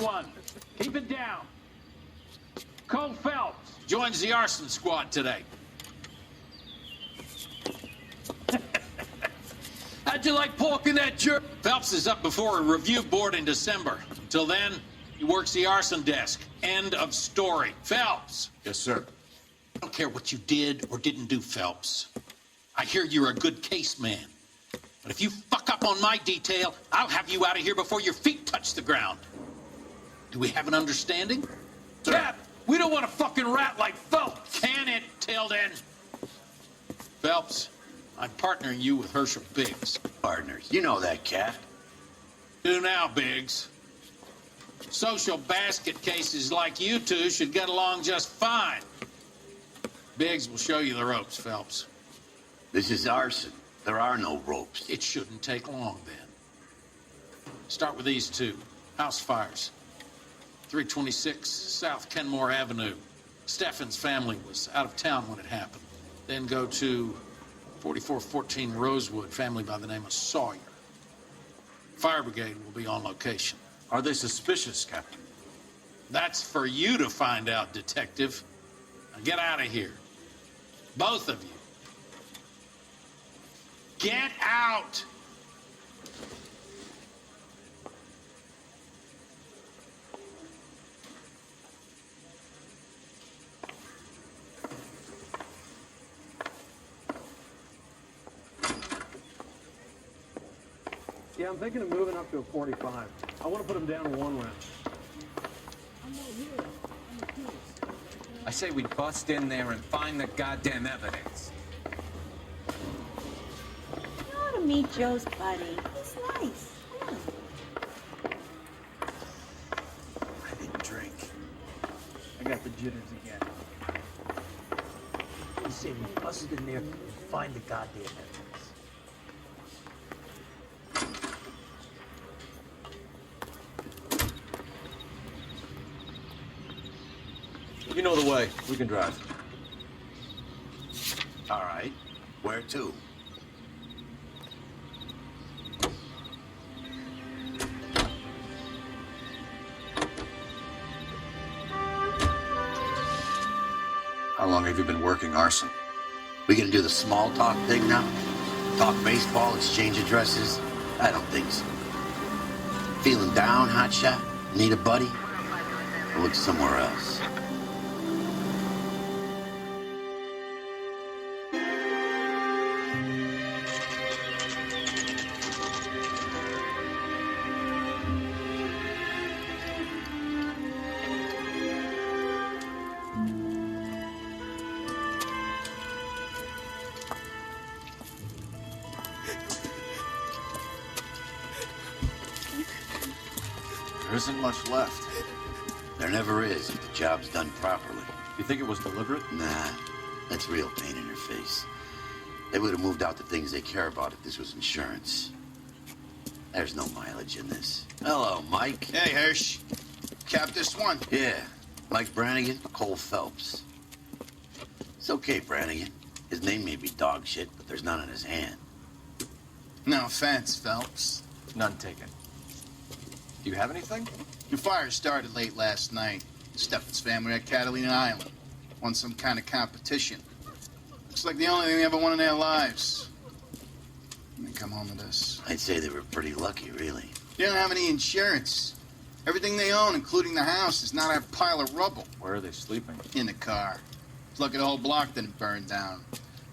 everyone. Keep it down. Cole Phelps joins the arson squad today. How'd you like pork in that jerk? Phelps is up before a review board in December. Until then, he works the arson desk. End of story. Phelps. Yes, sir. I don't care what you did or didn't do, Phelps. I hear you're a good case man. But if you fuck up on my detail, I'll have you out of here before your feet touch the ground. Do we have an understanding? Sir. Cap, we don't want a fucking rat like Phelps. Can it, Tilden? Phelps, I'm partnering you with Herschel Biggs. Partners. You know that, Cap. Do now, Biggs. Social basket cases like you two should get along just fine. Biggs will show you the ropes, Phelps. This is arson. There are no ropes. It shouldn't take long, then. Start with these two. House fires. 326 South Kenmore Avenue. Steffen's family was out of town when it happened. Then go to 4414 Rosewood, family by the name of Sawyer. Fire brigade will be on location. Are they suspicious, Captain? That's for you to find out, detective. Now get out of here. Both of you. Get out! Yeah, I'm thinking of moving up to a 45. I want to put him down in one round. I say we bust in there and find the goddamn evidence. You ought to meet Joe's buddy. He's nice. Come on. I didn't drink. I got the jitters again. You say we busted in there and find the goddamn evidence. You know the way. We can drive. All right. Where to? How long have you been working arson? We gonna do the small talk thing now? Talk baseball, exchange addresses? I don't think so. Feeling down, hotshot? Need a buddy? Or look somewhere else. There isn't much left. There never is if the job's done properly. You think it was deliberate? Nah, that's real pain in her face. They would have moved out the things they care about if this was insurance. There's no mileage in this. Hello, Mike. Hey, Hirsch. Cap this one. Yeah, Mike Brannigan, Cole Phelps. It's okay, Brannigan. His name may be dog shit, but there's none in his hand. No offense, Phelps. None taken. Do you have anything? The fire started late last night. Steffen's family at Catalina Island. Won some kind of competition. Looks like the only thing they ever won in their lives. And they come home to this. I'd say they were pretty lucky, really. They don't have any insurance. Everything they own, including the house, is not a pile of rubble. Where are they sleeping? In the car. It's lucky the whole block didn't burn down.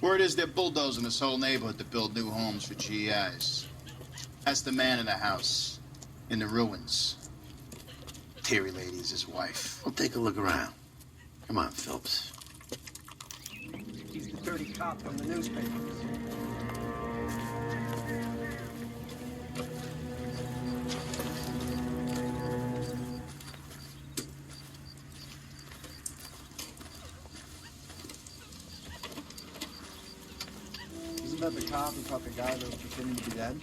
Word is they're bulldozing this whole neighborhood to build new homes for GIs. That's the man in the house. In the ruins. Terry Lady is his wife. We'll take a look around. Come on, Phelps. He's the dirty cop from the newspapers. Isn't that the cop who caught the guy that was pretending to be dead?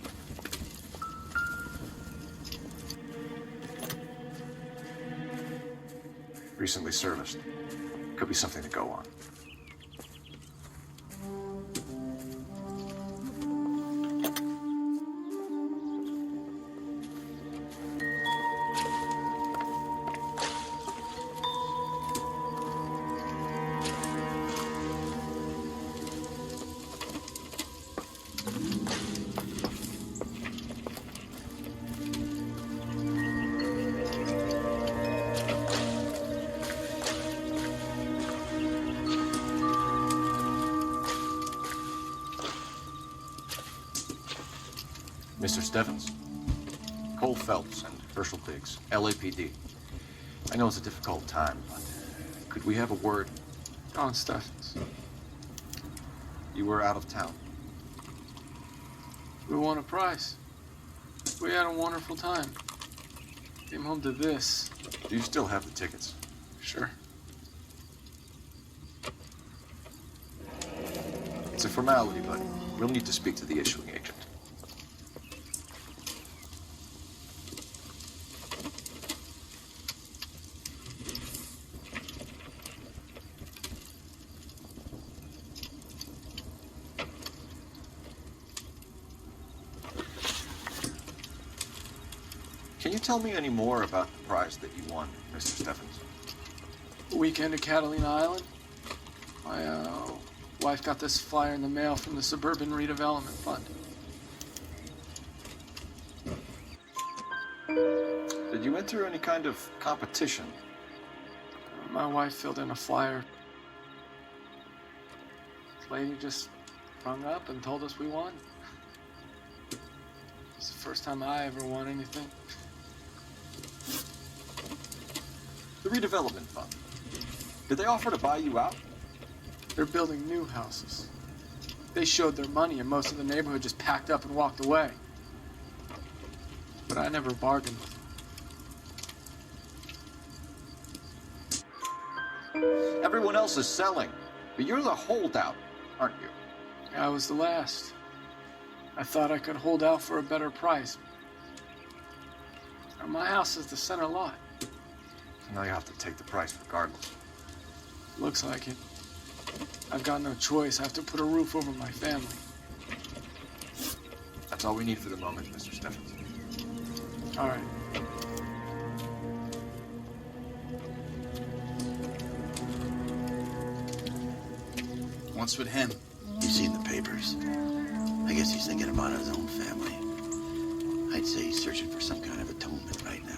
Recently serviced. Could be something to go on. Mr. Stevens, Cole Phelps and Herschel Biggs, LAPD. I know it's a difficult time, but could we have a word? Don Steffens. You were out of town. We won a prize. We had a wonderful time. Came home to this. Do you still have the tickets? Sure. It's a formality, but we'll need to speak to the issuing agent. Can you tell me any more about the prize that you won, Mr. Steffens? Weekend at Catalina Island. My wife got this flyer in the mail from the Suburban Redevelopment Fund. Did you enter any kind of competition? My wife filled in a flyer. This lady just rung up and told us we won. It's the first time I ever won anything. The redevelopment fund. Did they offer to buy you out? They're building new houses. They showed their money and most of the neighborhood just packed up and walked away. But I never bargained with them. Everyone else is selling, but you're the holdout, aren't you? I was the last. I thought I could hold out for a better price. My house is the center lot. So now you have to take the price regardless. Looks like it. I've got no choice. I have to put a roof over my family. That's all we need for the moment, Mr. Steffens. All right. What's with him? You've seen the papers. I guess he's thinking about his own family. I'd say he's searching for some kind of atonement right now.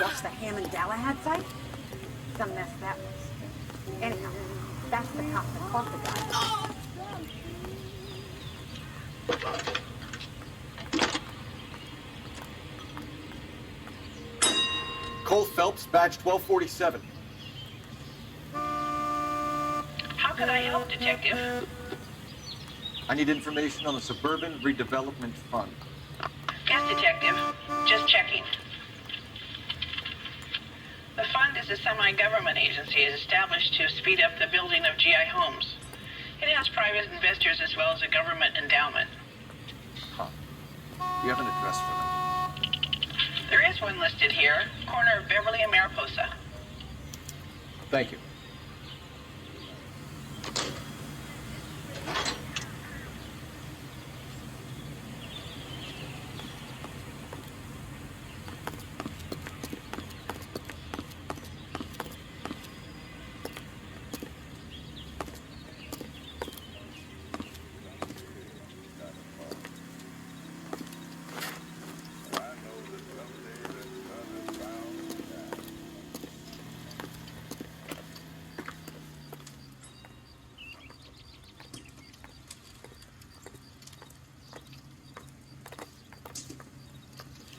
Watch the Hammond Galahad fight? Some mess that was. Anyhow, that's the cop that caught the guy. Cole Phelps, badge 1247. How can I help, Detective? I need information on the Suburban Redevelopment Fund. Yes, Detective. Just checking. The fund is a semi-government agency established to speed up the building of GI homes. It has private investors as well as a government endowment. Huh. Do you have an address for them? There is one listed here, corner of Beverly and Mariposa. Thank you.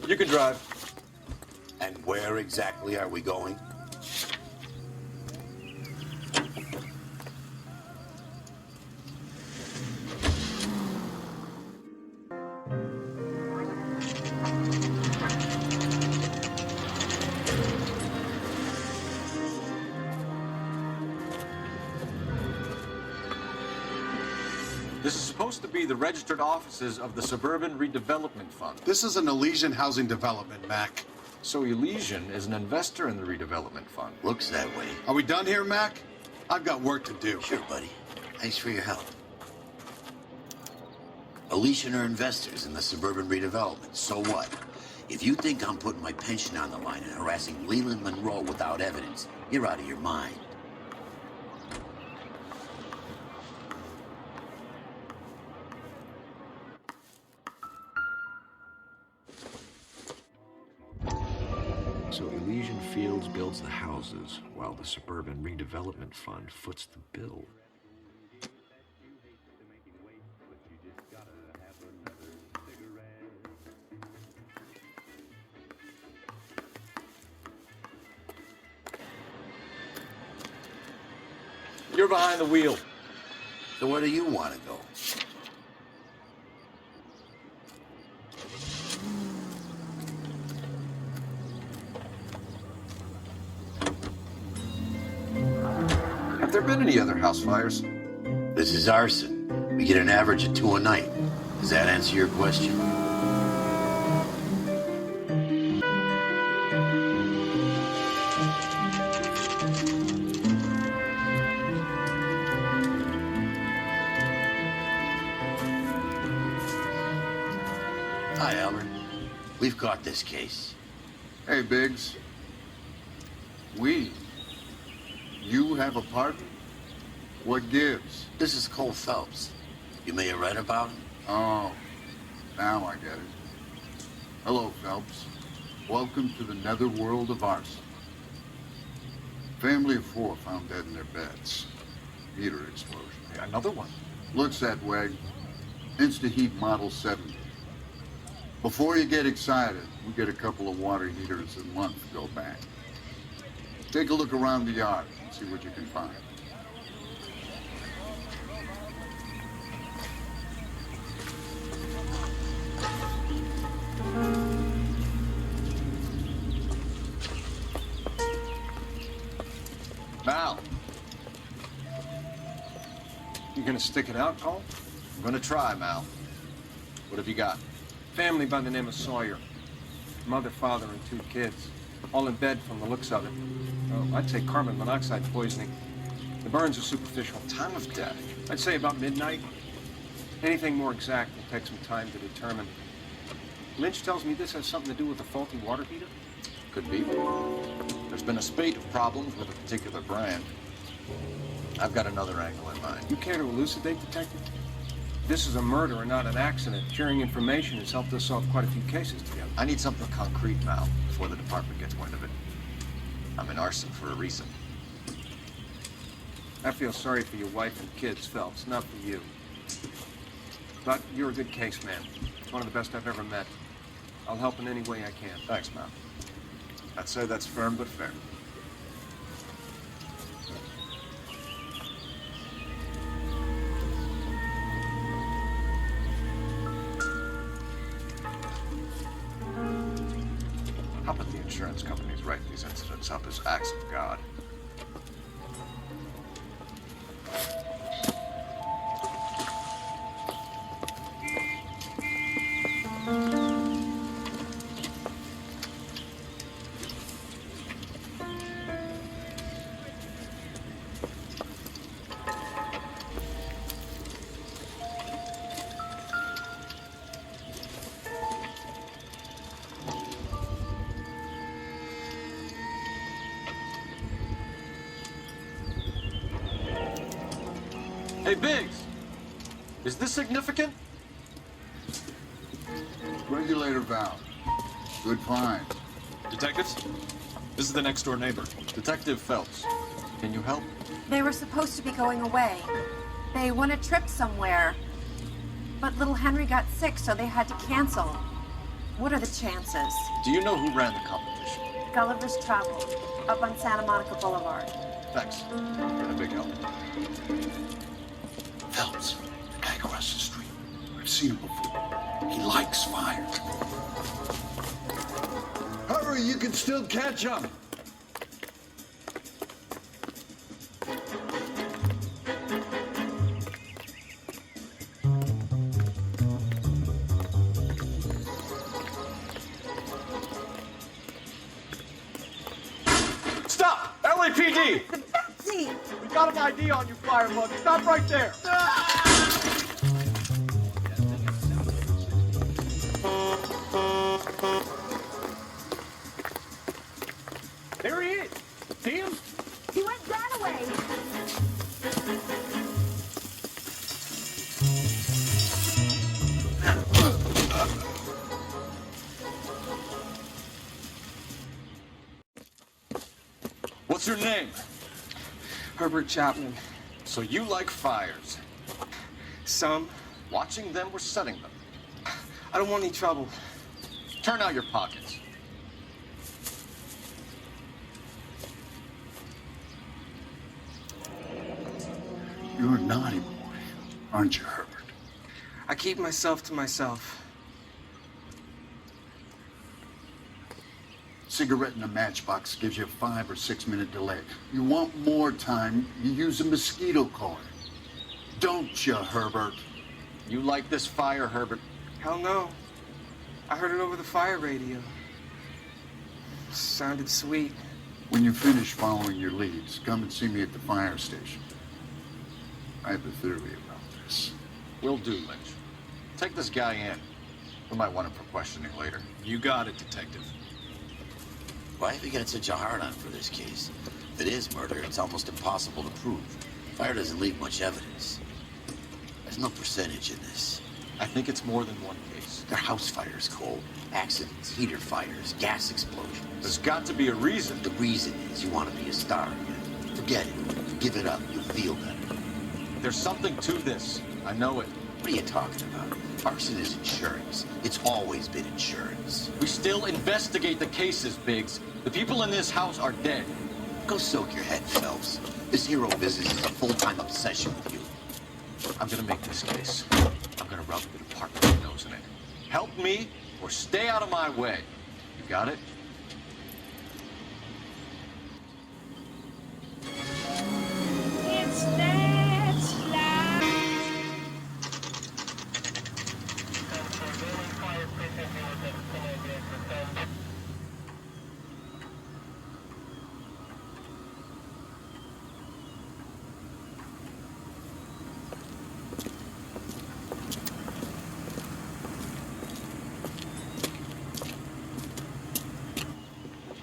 You can drive. And where exactly are we going? This is supposed to be the registered offices of the Suburban Redevelopment Fund. This is an Elysian Housing development, Mac. So Elysian is an investor in the redevelopment fund. Looks that way. Are we done here, Mac? I've got work to do. Sure, buddy. Thanks for your help. Elysian are investors in the suburban redevelopment. So what? If you think I'm putting my pension on the line and harassing Leland Monroe without evidence, you're out of your mind. So Elysian Fields builds the houses, while the Suburban Redevelopment Fund foots the bill. You're behind the wheel. So where do you want to go? Have there been any other house fires? This is Arson. We get an average of 2 a night. Does that answer your question? Hi, Albert. We've caught this case. Hey, Biggs. You have a partner? What gives? This is Cole Phelps. You may have read about him. Oh, now I get it. Hello, Phelps. Welcome to the netherworld of Arson. Family of 4 found dead in their beds. Heater explosion. Yeah, another one. Looks that way. Insta-heat Model 70. Before you get excited, we get a couple of water heaters a month to go back. Take a look around the yard and see what you can find. Val, You gonna stick it out, Cole? I'm gonna try, Mal. What have you got? Family by the name of Sawyer. Mother, father, and 2 kids. All in bed from the looks of it. Oh, I'd say carbon monoxide poisoning. The burns are superficial. Time of death. I'd say about midnight. Anything more exact will take some time to determine. Lynch tells me this has something to do with a faulty water heater. Could be. There's been a spate of problems with a particular brand. I've got another angle in mind. You care to elucidate, Detective? This is a murder and not an accident. Sharing information has helped us solve quite a few cases together. I need something concrete, Mal, before the department gets wind of it. I'm in Arson for a reason. I feel sorry for your wife and kids, Phelps, not for you. But you're a good case man. One of the best I've ever met. I'll help in any way I can. Thanks, Mal. I'd say that's firm but fair. How about the insurance companies write these incidents up as acts of God? Hey, Biggs! Is this significant? Regulator valve. Good find. Detectives? This is the next door neighbor. Detective Phelps. Can you help? They were supposed to be going away. They won a trip somewhere. But little Henry got sick, so they had to cancel. What are the chances? Do you know who ran the competition? Gulliver's Travel, up on Santa Monica Boulevard. Thanks. Been a big help. Phelps, the guy across the street. I've seen him before. He likes fire. Hurry, you can still catch up. Stop! LAPD! Betsy! We got an ID on you, firebug. Stop right there! What's your name? Herbert Chapman. So you like fires. Some. Watching them or setting them? I don't want any trouble. Turn out your pockets. You're a naughty boy, aren't you, Herbert? I keep myself to myself. Cigarette in a matchbox gives you a 5 or 6 minute delay. You want more time, you use a mosquito coil. Don't you, Herbert? You like this fire, Herbert? Hell no. I heard it over the fire radio. Sounded sweet. When you finish following your leads, come and see me at the fire station. I have a theory about this. Will do, Lynch. Take this guy in. We might want him for questioning later. You got it, Detective. Why have you got such a hard-on for this case? If it is murder, it's almost impossible to prove. Fire doesn't leave much evidence. There's no percentage in this. I think it's more than one case. They're house fires, Cole. Accidents, heater fires, gas explosions. There's got to be a reason. The reason is you want to be a star again. Forget it. You give it up, you'll feel better. There's something to this. I know it. What are you talking about? Arson is insurance. It's always been insurance. We still investigate the cases, Biggs. The people in this house are dead. Go soak your head, Phelps. This hero business is a full-time obsession with you. I'm gonna make this case. I'm gonna rub the department's nose in it. Help me or stay out of my way. You got it? It's that slide.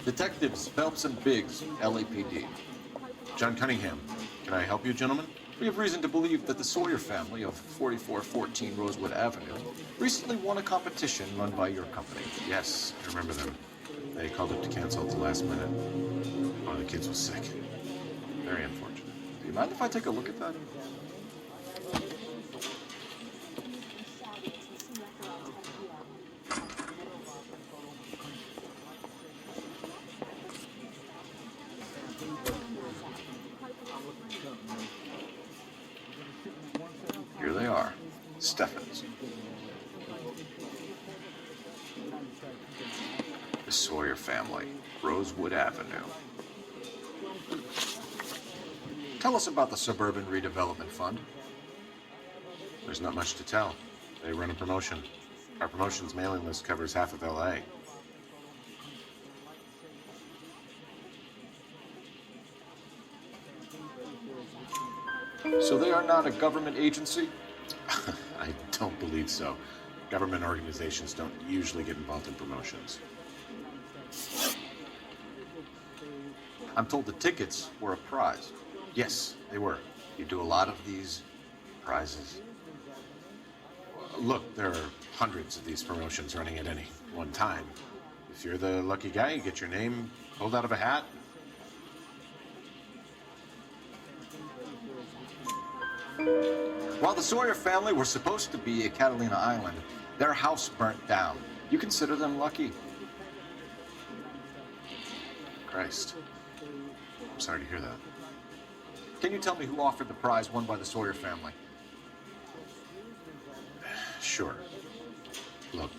Detectives Phelps and Biggs, LAPD. John Cunningham. Can I help you, gentlemen? We have reason to believe that the Sawyer family of 4414 Rosewood Avenue recently won a competition run by your company. Yes, I remember them. They called it to cancel at the last minute. One of the kids was sick. Very unfortunate. Do you mind if I take a look at that? Here they are. Steffens. The Sawyer family, Rosewood Avenue. Tell us about the Suburban Redevelopment Fund. There's not much to tell. They run a promotion. Our promotions mailing list covers half of LA. So they are not a government agency? I don't believe so. Government organizations don't usually get involved in promotions. I'm told the tickets were a prize. Yes, they were. You do a lot of these prizes. Look, there are hundreds of these promotions running at any one time. If you're the lucky guy, you get your name pulled out of a hat. While the Sawyer family were supposed to be at Catalina Island, their house burnt down. You consider them lucky? Christ. I'm sorry to hear that. Can you tell me who offered the prize won by the Sawyer family? Sure. Look,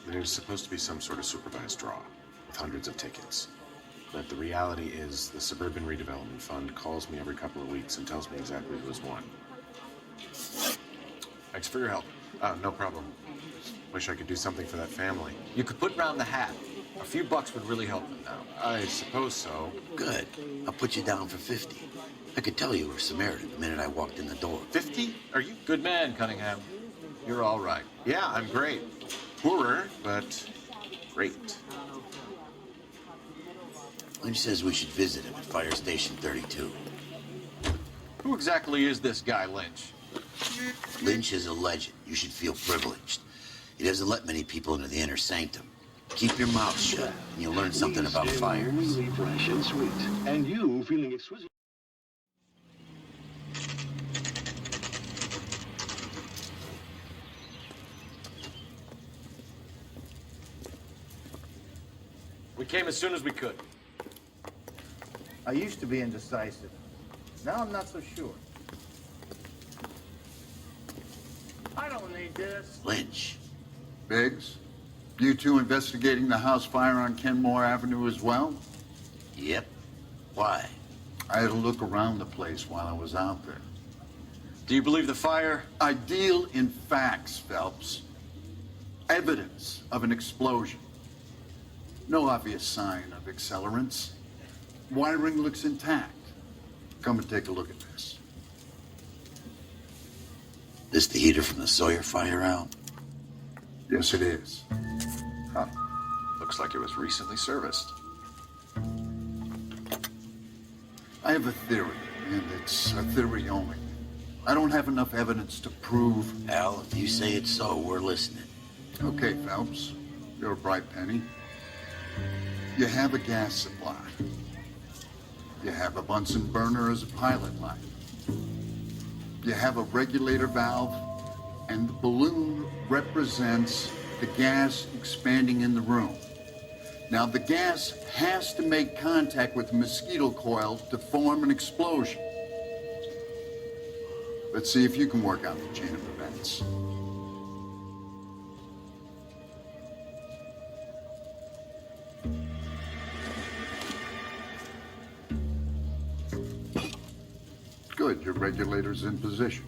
there's supposed to be some sort of supervised draw with hundreds of tickets. But the reality is the Suburban Redevelopment Fund calls me every couple of weeks and tells me exactly who has won. Thanks for your help. No problem. Wish I could do something for that family. You could put round the hat. A few bucks would really help them now. I suppose so. Good. I'll put you down for 50. I could tell you were Samaritan the minute I walked in the door. 50? Are you? Good man, Cunningham. You're all right. Yeah, I'm great. Poorer, but great. Lynch says we should visit him at Fire Station 32. Who exactly is this guy, Lynch? Lynch is a legend. You should feel privileged. He doesn't let many people into the inner sanctum. Keep your mouth shut, and you'll learn something about fires. Really fresh and sweet. And you feeling exquisite. We came as soon as we could. I used to be indecisive. Now I'm not so sure. I don't need this. Lynch. Biggs, you two investigating the house fire on Kenmore Avenue as well? Yep. Why? I had a look around the place while I was out there. Do you believe the fire? I deal in facts, Phelps. Evidence of an explosion. No obvious sign of accelerants. Wiring looks intact. Come and take a look at this. This the heater from the Sawyer fire out? Yes, it is. Huh. Looks like it was recently serviced. I have a theory, and it's a theory only. I don't have enough evidence to prove... Al, if you say it's so, we're listening. Okay, Phelps. You're a bright penny. You have a gas supply. You have a Bunsen burner as a pilot light. You have a regulator valve, and the balloon represents the gas expanding in the room. Now, the gas has to make contact with the mosquito coil to form an explosion. Let's see if you can work out the chain of events. Good, your regulator's in position.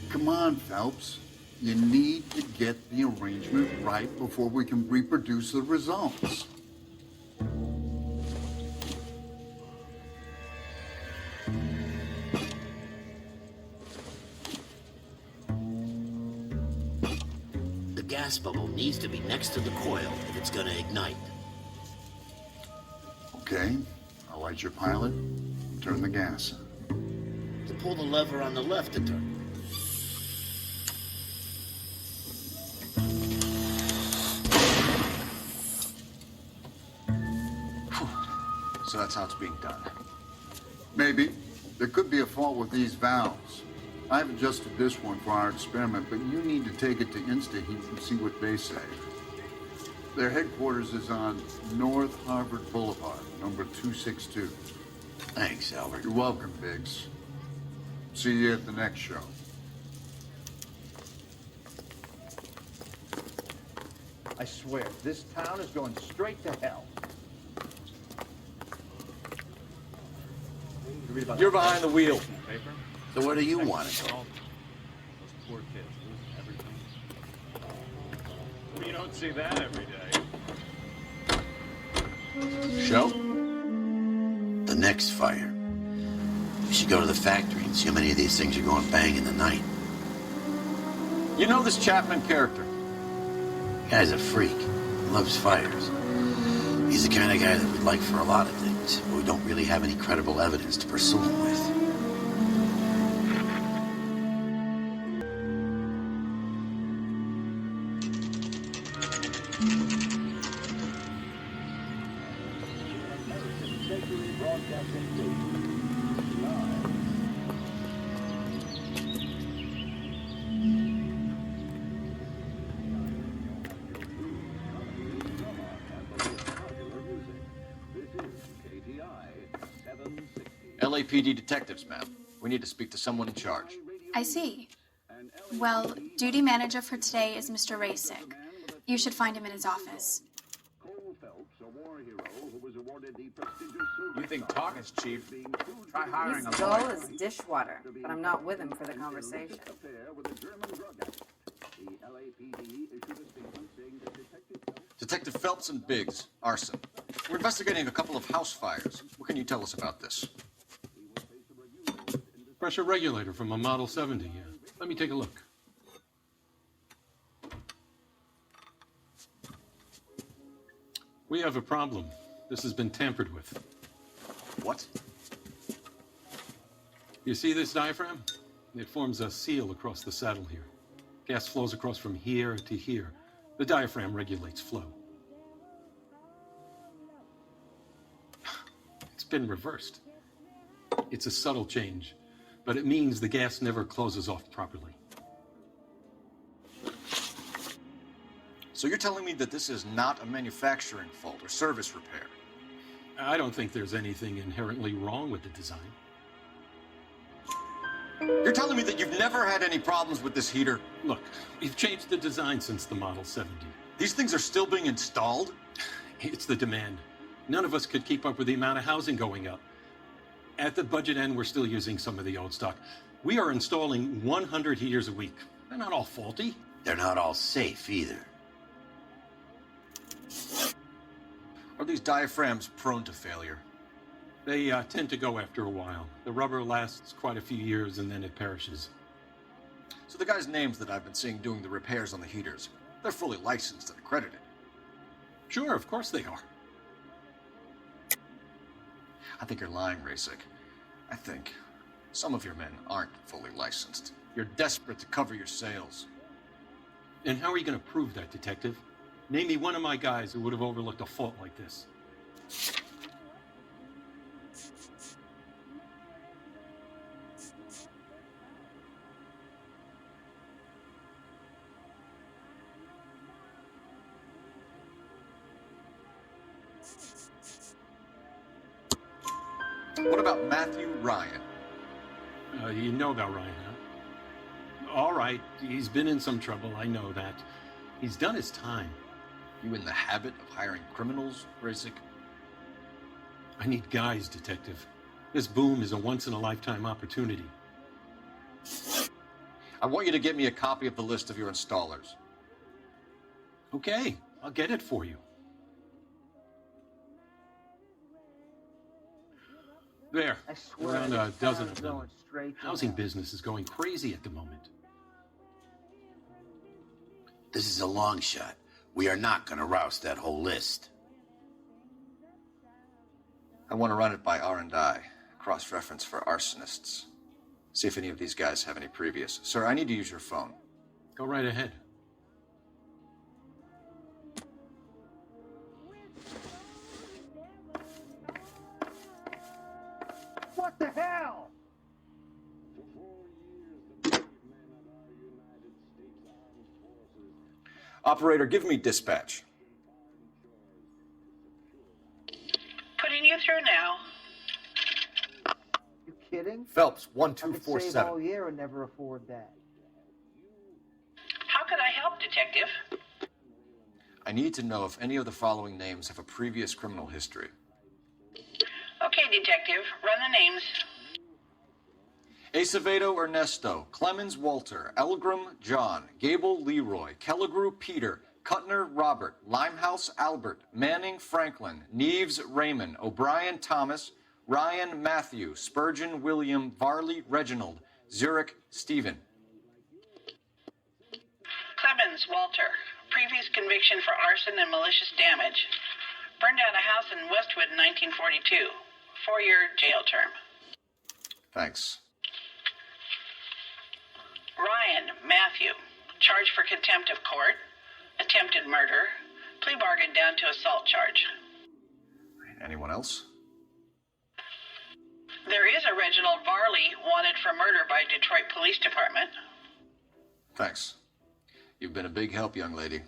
Come on, Phelps. You need to get the arrangement right before we can reproduce the results. The gas bubble needs to be next to the coil if it's gonna ignite. Okay, I'll light your pilot and turn the gas on. To pull the lever on the left to turn. So that's how it's being done. Maybe. There could be a fault with these valves. I've adjusted this one for our experiment, but you need to take it to InstaHeat and see what they say. Their headquarters is on North Harvard Boulevard, number 262. Thanks, Albert. You're welcome, Biggs. See you at the next show. I swear, this town is going straight to hell. You're behind the wheel. So where do you want to go? Those poor kids losing everything. Well, you don't see that every day. Show? The next fire. We should go to the factory and see how many of these things are going bang in the night. You know this Chapman character? The guy's a freak. He loves fires. He's the kind of guy that we'd like for a lot of things, but we don't really have any credible evidence to pursue him with. LAPD detectives, ma'am. We need to speak to someone in charge. I see. Well, duty manager for today is Mr. Rasick. You should find him in his office. You think talk is cheap? Try hiring He's a dull lawyer. as dishwater, but I'm not with him for the conversation. Detective Phelps and Biggs, Arson. We're investigating a couple of house fires. What can you tell us about this? Pressure regulator from a Model 70. Let me take a look. We have a problem. This has been tampered with. What? You see this diaphragm? It forms a seal across the saddle here. Gas flows across from here to here. The diaphragm regulates flow. It's been reversed. It's a subtle change, but it means the gas never closes off properly. So you're telling me that this is not a manufacturing fault or service repair? I don't think there's anything inherently wrong with the design. You're telling me that you've never had any problems with this heater? Look, we've changed the design since the Model 70. These things are still being installed? It's the demand. None of us could keep up with the amount of housing going up. At the budget end, we're still using some of the old stock. We are installing 100 heaters a week. They're not all faulty. They're not all safe either. Are these diaphragms prone to failure? They tend to go after a while. The rubber lasts quite a few years and then it perishes. So the guys' names that I've been seeing doing the repairs on the heaters, they're fully licensed and accredited? Sure, of course they are. I think you're lying, Rasik. I think some of your men aren't fully licensed. You're desperate to cover your sales. And how are you going to prove that, Detective? Name me one of my guys who would have overlooked a fault like this. What about Matthew Ryan? You know about Ryan, huh? All right, he's been in some trouble, I know that. He's done his time. You in the habit of hiring criminals, Rasik? I need guys, Detective. This boom is a once-in-a-lifetime opportunity. I want you to get me a copy of the list of your installers. Okay, I'll get it for you. There, around a dozen of them. Housing business is going crazy at the moment. This is a long shot. We are not going to rouse that whole list. I want to run it by R&I, cross-reference for arsonists. See if any of these guys have any previous. Sir, I need to use your phone. Go right ahead. What the hell? Operator, give me dispatch. Putting you through now. You kidding? Phelps, I could save 1247. all year and never afford that. How can I help, Detective? I need to know if any of the following names have a previous criminal history. Okay, Detective, run the names. Acevedo Ernesto, Clemens Walter, Elgram John, Gable Leroy, Kelligrew Peter, Cutner Robert, Limehouse Albert, Manning Franklin, Neves Raymond, O'Brien Thomas, Ryan Matthew, Spurgeon William, Varley Reginald, Zurich Stephen. Clemens Walter, previous conviction for arson and malicious damage. Burned down a house in Westwood in 1942. 4-year jail term. Thanks. Ryan Matthew, charged for contempt of court, attempted murder, plea bargain down to assault charge. Anyone else? There is a Reginald Varley wanted for murder by Detroit Police Department. Thanks. You've been a big help, young lady.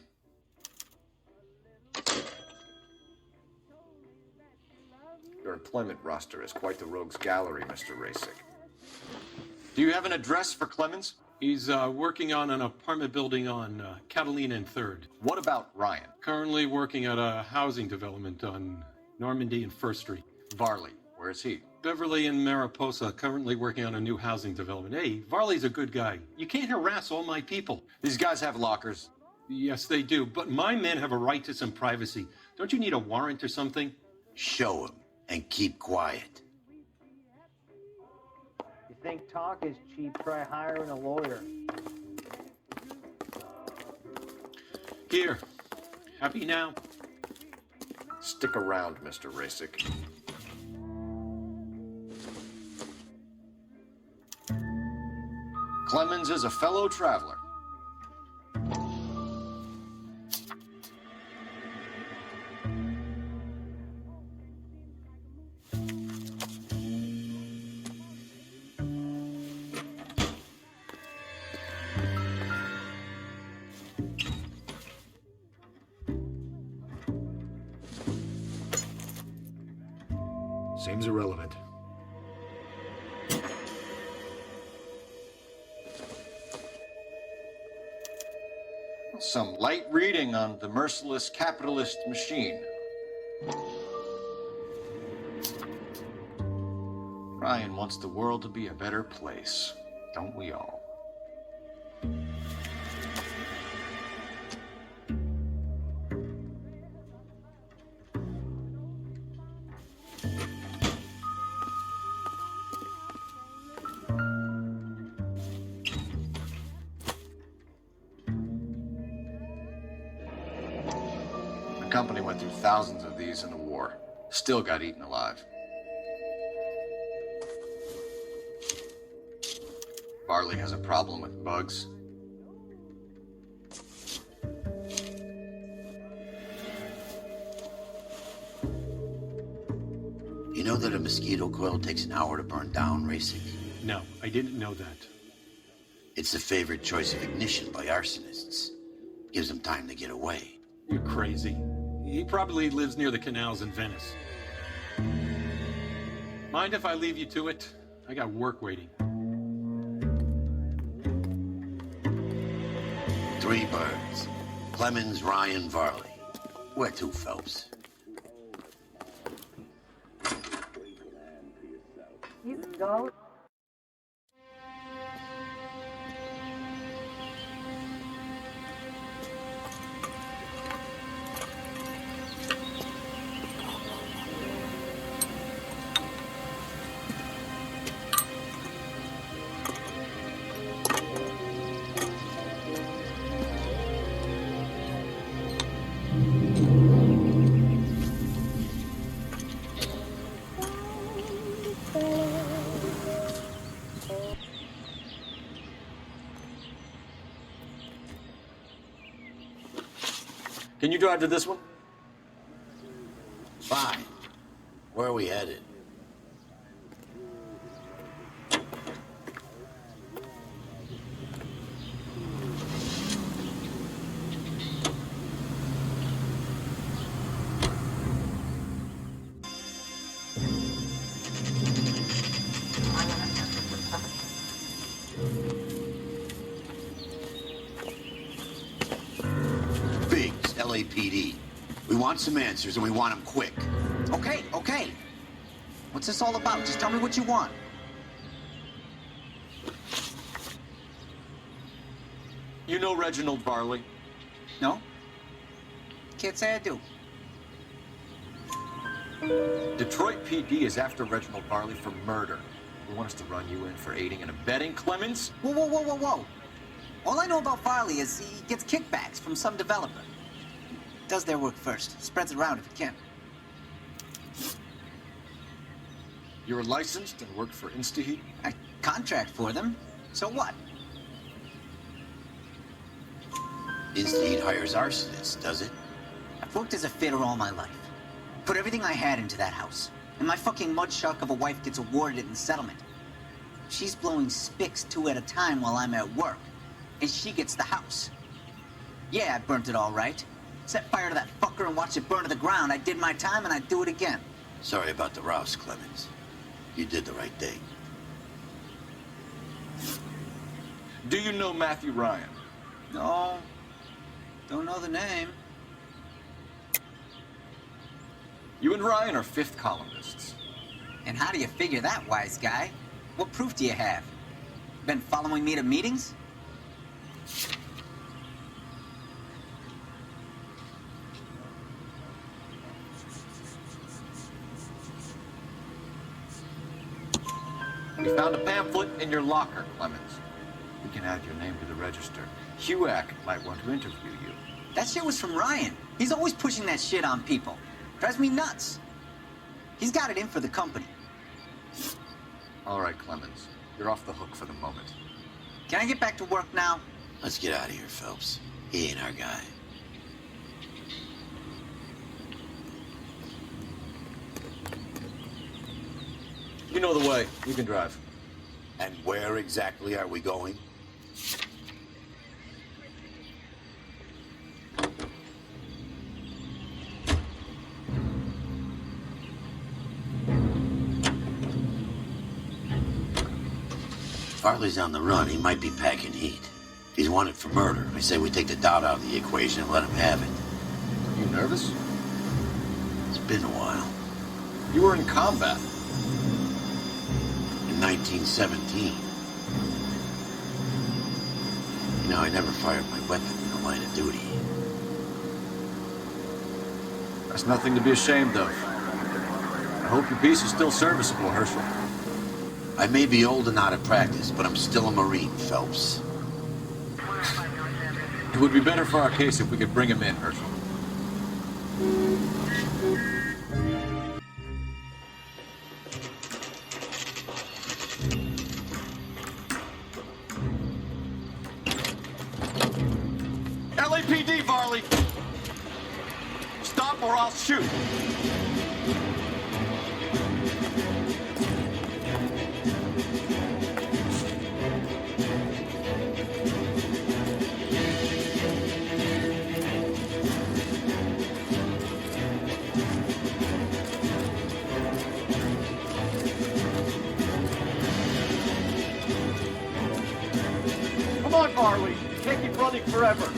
Your employment roster is quite the rogues gallery, Mr. Rasik. Do you have an address for Clemens? He's working on an apartment building on Catalina and 3rd. What about Ryan? Currently working at a housing development on Normandy and 1st Street. Varley, where is he? Beverly and Mariposa, currently working on a new housing development. Hey, Varley's a good guy. You can't harass all my people. These guys have lockers. Yes, they do, but my men have a right to some privacy. Don't you need a warrant or something? Show him and keep quiet. You think talk is cheap, try hiring a lawyer. Here. Happy now? Stick around, Mr. Rasick. Clemens is a fellow traveler. Seems irrelevant. Some light reading on the merciless capitalist machine. Ryan wants the world to be a better place, don't we all? The company went through thousands of these in the war. Still got eaten alive. Varley has a problem with bugs. You know that a mosquito coil takes an hour to burn down, Racing? No, I didn't know that. It's the favorite choice of ignition by arsonists. Gives them time to get away. You're crazy. He probably lives near the canals in Venice. Mind if I leave you to it? I got work waiting. 3 birds. Clemens, Ryan, Varley. Where to, Phelps? You can go. Can you drive to this one? Fine. Where are we headed? Biggs, LAPD. We want some answers, and we want them quick. Okay, okay. What's this all about? Just tell me what you want. You know Reginald Varley? No? Can't say I do. Detroit PD is after Reginald Varley for murder. They want us to run you in for aiding and abetting Clemens? Whoa, whoa, whoa, whoa, whoa. All I know about Varley is he gets kickbacks from some developer. Does their work first. Spreads it around if he can. You're licensed and work for InstaHeat? I contract for them. So what? InstaHeat hires arsonists, does it? I've worked as a fitter all my life. Put everything I had into that house. And my fucking mudshuck of a wife gets awarded it in settlement. She's blowing spics 2 at a time while I'm at work. And she gets the house. Yeah, I burnt it all right. Set fire to that fucker and watch it burn to the ground. I did my time and I'd do it again. Sorry about the rouse, Clemens. You did the right thing. Do you know Matthew Ryan? No. Don't know the name. You and Ryan are 5th columnists. And how do you figure that, wise guy? What proof do you have? Been following me to meetings? We found a pamphlet in your locker, Clemens. We can add your name to the register. HUAC might want to interview you. That shit was from Ryan. He's always pushing that shit on people. Drives me nuts. He's got it in for the company. All right, Clemens. You're off the hook for the moment. Can I get back to work now? Let's get out of here, Phelps. He ain't our guy. You know the way. You can drive. And where exactly are we going? Farley's on the run. He might be packing heat. If he's wanted for murder, I say we take the doubt out of the equation and let him have it. You nervous? It's been a while. You were in combat. In 1917. You know, I never fired my weapon in the line of duty. That's nothing to be ashamed of. I hope your piece is still serviceable, Herschel. I may be old and out of practice, but I'm still a Marine, Phelps. It would be better for our case if we could bring him in, Herschel. LAPD, Varley! Stop or I'll shoot! Come on, Varley. You can't keep running forever.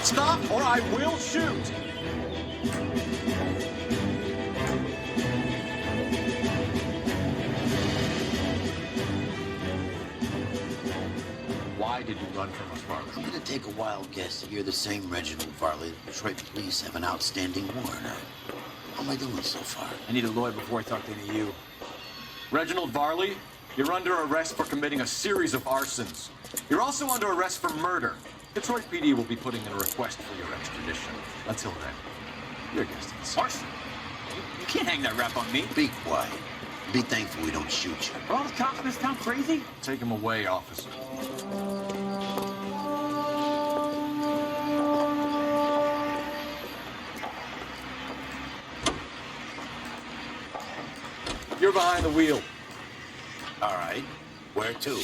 Stop or I will shoot! Why did you run from us, Varley? I'm gonna take a wild guess that you're the same Reginald Varley the Detroit police have an outstanding warrant on. How am I doing so far? I need a lawyer before I talk to any of you. Reginald Varley, you're under arrest for committing a series of arsons. You're also under arrest for murder. Detroit PD will be putting in a request for your extradition. Until then, you're a guest of the scene. Arson! You can't hang that rap on me. Be quiet. Be thankful we don't shoot you. Are all the cops in this town crazy? Take him away, officer. You're behind the wheel. All right. Where to?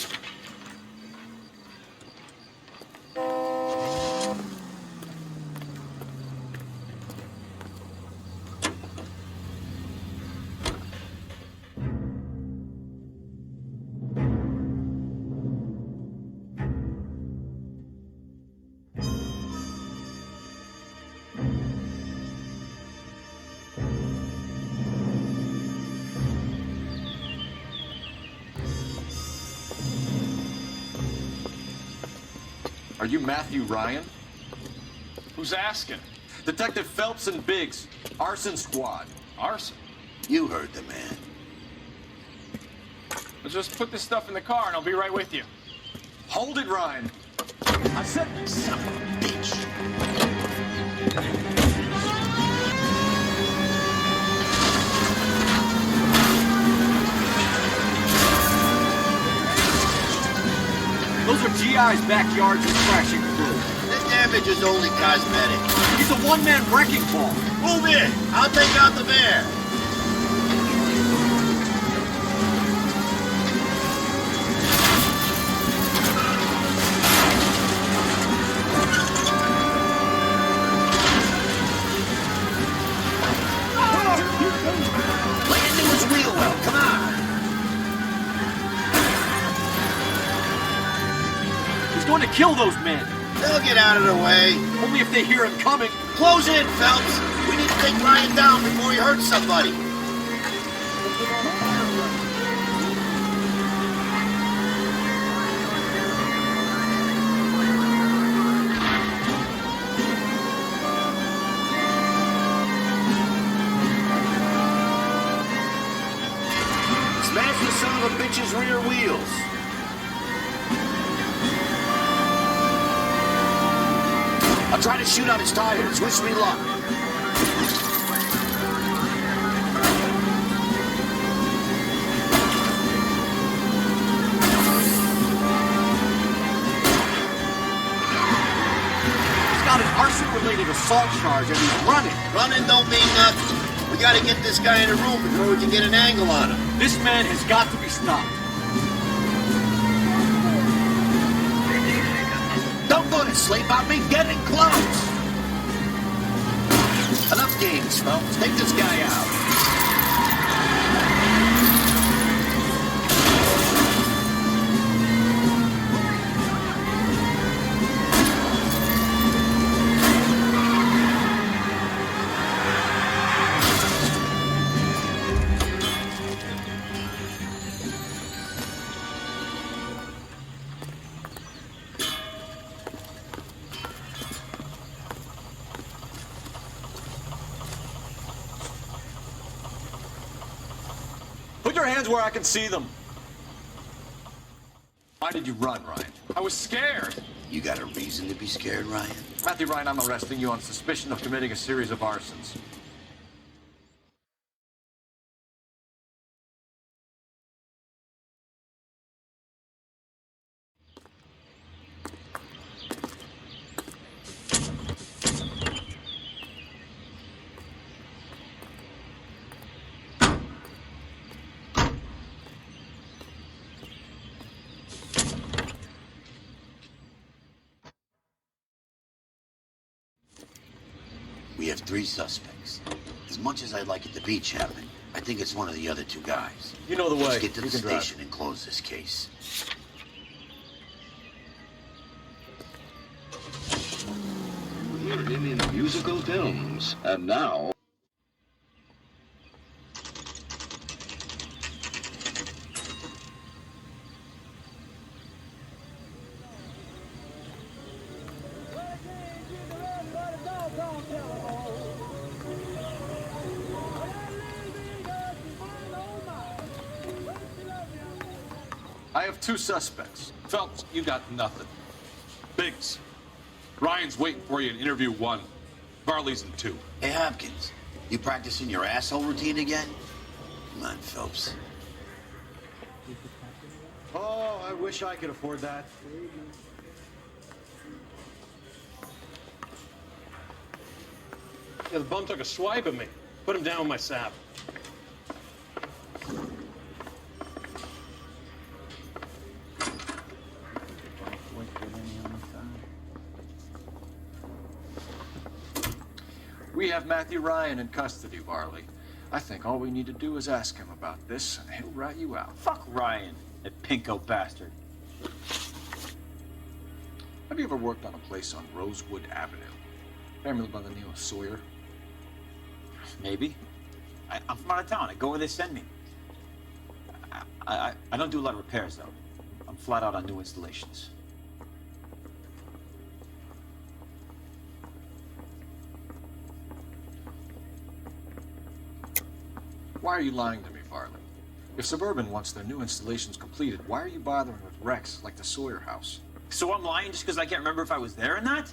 Are you Matthew Ryan? Who's asking? Detective Phelps and Biggs, Arson Squad. Arson? You heard the man. Well, just put this stuff in the car and I'll be right with you. Hold it, Ryan. I said, son of a bitch. Those are GI's backyards he's crashing through. The damage is only cosmetic. He's a one-man wrecking ball. Move in. I'll take out the bear. Lay into his wheel well. Come on. He's going to kill those men. They'll get out of the way. Only if they hear him coming. Close in, Phelps. We need to take Ryan down before he hurts somebody. Smash the son of a bitch's rear wheels. I'll try to shoot out his tires. Wish me luck. He's got an arson-related assault charge and he's running. Running don't mean nothing. We gotta get this guy in a room before we can get an angle on him. This man has got to be stopped. Don't go to sleep on me. Getting close. Enough games, Phelps. Take this guy out. Put your hands where I can see them. Why did you run, Ryan? I was scared. You got a reason to be scared, Ryan? Matthew Ryan, I'm arresting you on suspicion of committing a series of arsons. We have 3 suspects. As much as I'd like it to be Chapman, I think it's one of the other 2 guys. You know the way. Let's get to You the can drive. station and close this case. You heard him in musical films, and now... I have 2 suspects. Phelps, you got nothing. Biggs, Ryan's waiting for you in interview 1. Varley's in 2. Hey, Hopkins, you practicing your asshole routine again? Come on, Phelps. Oh, I wish I could afford that. Yeah, the bum took a swipe at me. Put him down with my sap. We have Matthew Ryan in custody, Varley. I think all we need to do is ask him about this, and he'll rat you out. Fuck Ryan, that pinko bastard. Have you ever worked on a place on Rosewood Avenue? Family by the name of Sawyer? Maybe. I'm from out of town. I go where they send me. I don't do a lot of repairs, though. I'm flat out on new installations. Why are you lying to me, Varley? If Suburban wants their new installations completed, why are you bothering with wrecks like the Sawyer house? So I'm lying just because I can't remember if I was there or not?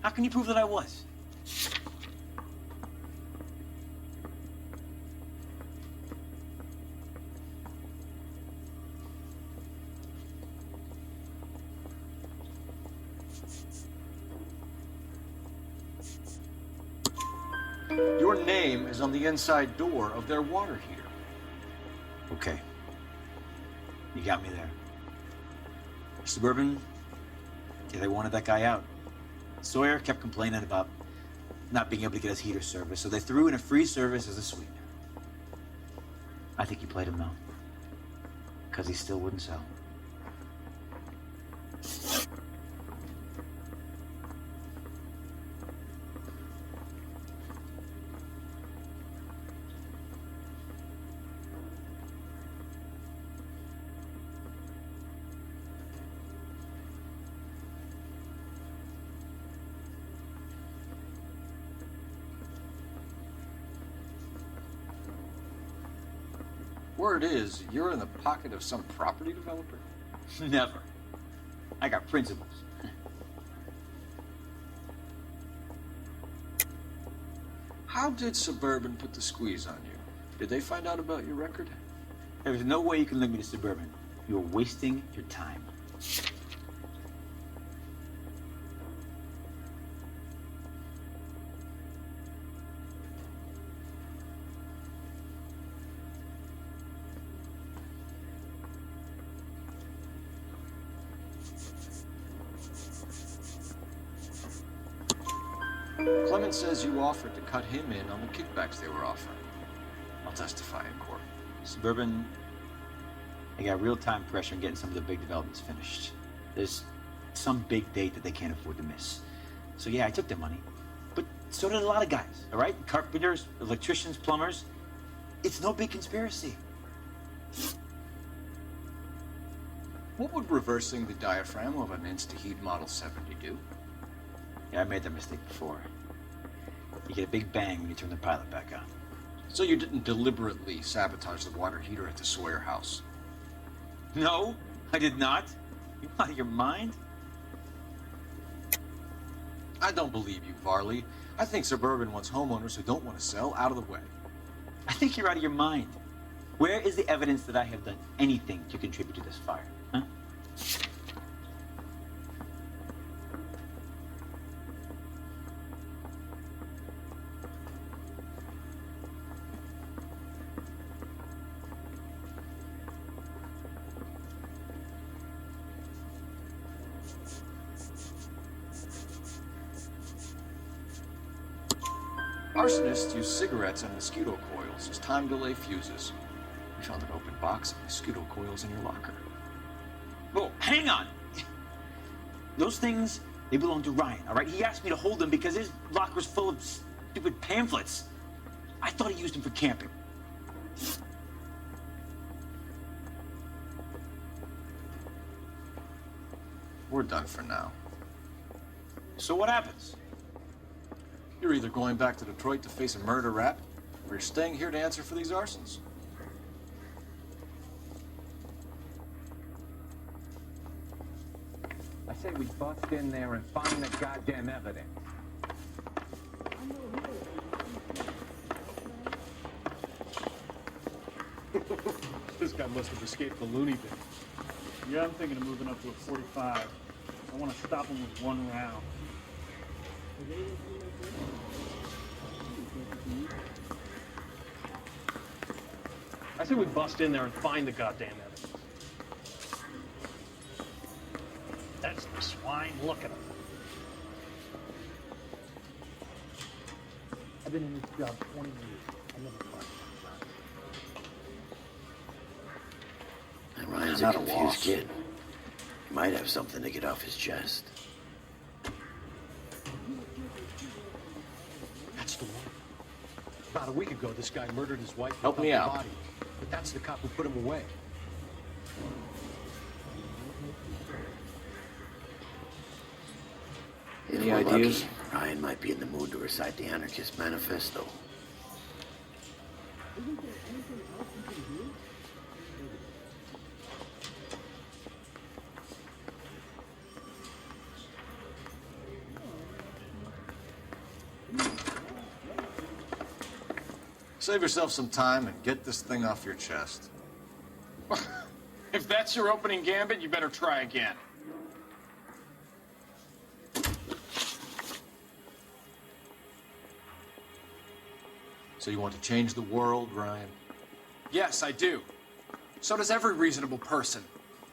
How can you prove that I was? Your name is on the inside door of their water heater. Okay. You got me there. Suburban, yeah, they wanted that guy out. Sawyer kept complaining about not being able to get his heater service, so they threw in a free service as a sweetener. I think he played him though, because he still wouldn't sell. Word is, you're in the pocket of some property developer? Never. I got principles. How did Suburban put the squeeze on you? Did they find out about your record? There's no way you can link me to Suburban. You're wasting your time. Clement says you offered to cut him in on the kickbacks they were offering. I'll testify in court. Suburban, they got real-time pressure on getting some of the big developments finished. There's some big date that they can't afford to miss. So yeah, I took their money. But so did a lot of guys, all right? Carpenters, electricians, plumbers. It's no big conspiracy. What would reversing the diaphragm of an Insta-Heat Model 70 do? Yeah, I made that mistake before. You get a big bang when you turn the pilot back on. So you didn't deliberately sabotage the water heater at the Sawyer house? No, I did not. You out of your mind? I don't believe you, Varley. I think Suburban wants homeowners who don't want to sell out of the way. I think you're out of your mind. Where is the evidence that I have done anything to contribute to this fire? Huh? Arsonists use cigarettes and mosquito coils as time delay fuses. We found an open box of mosquito coils in your locker. Whoa, hang on! Those things, they belong to Ryan, all right? He asked me to hold them because his locker's full of stupid pamphlets. I thought he used them for camping. We're done for now. So what happens? You're either going back to Detroit to face a murder rap, or you're staying here to answer for these arsons. I say we bust in there and find the goddamn evidence. This guy must have escaped the loony bin. Yeah, I'm thinking of moving up to a 45. I want to stop him with one round. I say we bust in there and find the goddamn evidence. That's the swine. Look at him. I've been in this job 20 years. I never find And Ryan's a confused kid. He might have something to get off his chest. That's the one. About a week ago, this guy murdered his wife. Help me without the out. body. But that's the cop who put him away. Any ideas? Ryan might be in the mood to recite the Anarchist Manifesto. Save yourself some time and get this thing off your chest. If that's your opening gambit, you better try again. So you want to change the world, Ryan? Yes, I do. So does every reasonable person.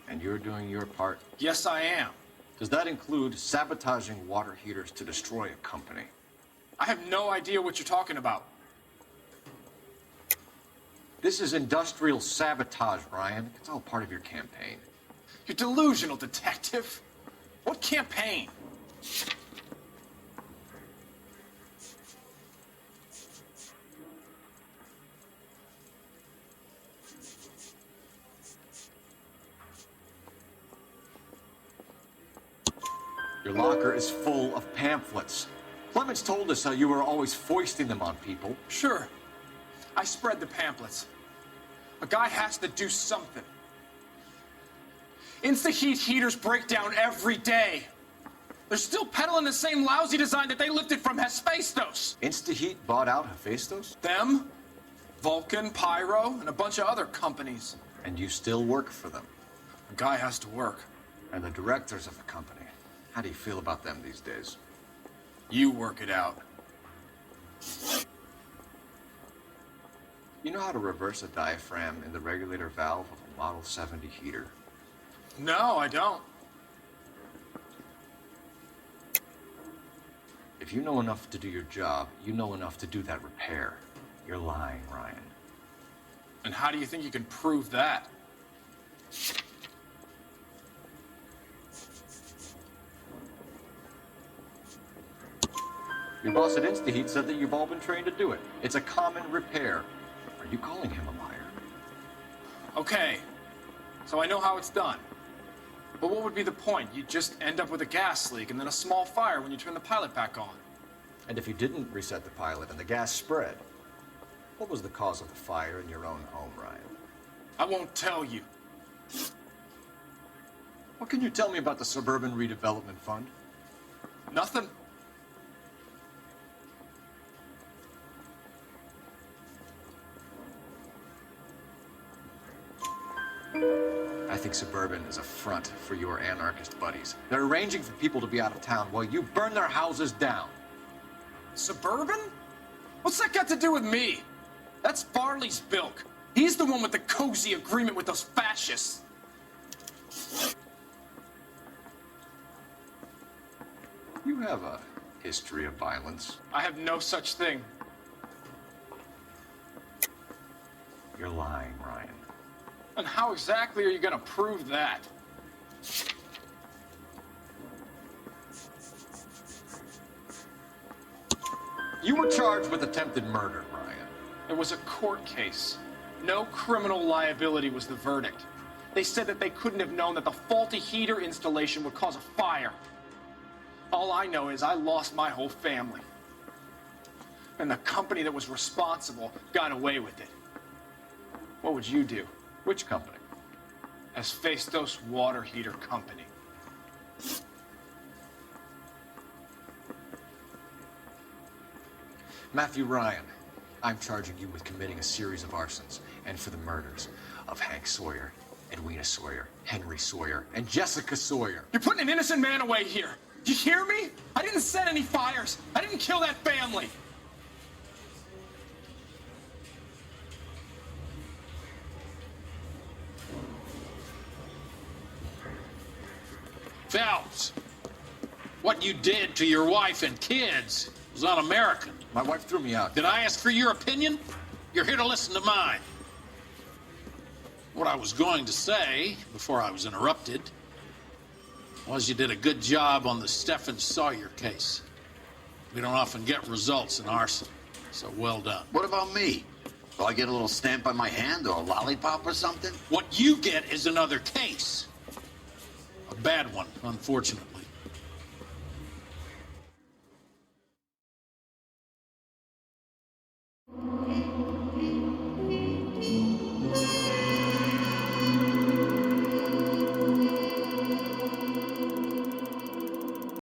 And you're doing your part? Yes, I am. Does that include sabotaging water heaters to destroy a company? I have no idea what you're talking about. This is industrial sabotage, Ryan. It's all part of your campaign. You're delusional, detective. What campaign? Your locker is full of pamphlets. Clements told us how you were always foisting them on people. Sure. I spread the pamphlets. A guy has to do something. Insta-heat heaters break down every day. They're still peddling the same lousy design that they lifted from Hephaestus. Insta-heat bought out Hephaestus? Them, Vulcan, Pyro, and a bunch of other companies. And you still work for them? A guy has to work. And the directors of the company, how do you feel about them these days? You work it out. You know how to reverse a diaphragm in the regulator valve of a Model 70 heater? No, I don't. If you know enough to do your job, you know enough to do that repair. You're lying, Ryan. And how do you think you can prove that? Your boss at InstaHeat said that you've all been trained to do it. It's a common repair. Are you calling him a liar? Okay, so I know how it's done. But what would be the point? You'd just end up with a gas leak and then a small fire when you turn the pilot back on. And if you didn't reset the pilot and the gas spread, what was the cause of the fire in your own home, Ryan? I won't tell you. What can you tell me about the Suburban Redevelopment Fund? Nothing. I think Suburban is a front for your anarchist buddies. They're arranging for people to be out of town while you burn their houses down. Suburban? What's that got to do with me? That's Farley's bilk. He's the one with the cozy agreement with those fascists. You have a history of violence. I have no such thing. You're lying, Ryan. And how exactly are you going to prove that? You were charged with attempted murder, Ryan. It was a court case. No criminal liability was the verdict. They said that they couldn't have known that the faulty heater installation would cause a fire. All I know is I lost my whole family. And the company that was responsible got away with it. What would you do? Which company? Hephaestus Water Heater Company. Matthew Ryan, I'm charging you with committing a series of arsons and for the murders of Hank Sawyer, Edwina Sawyer, Henry Sawyer, and Jessica Sawyer. You're putting an innocent man away here. Do you hear me? I didn't set any fires. I didn't kill that family. Phelps, what you did to your wife and kids was un-American. My wife threw me out. Did I ask for your opinion? You're here to listen to mine. What I was going to say, before I was interrupted, was you did a good job on the Stephen Sawyer case. We don't often get results in arson, so well done. What about me? Do I get a little stamp on my hand or a lollipop or something? What you get is another case. A bad one, unfortunately.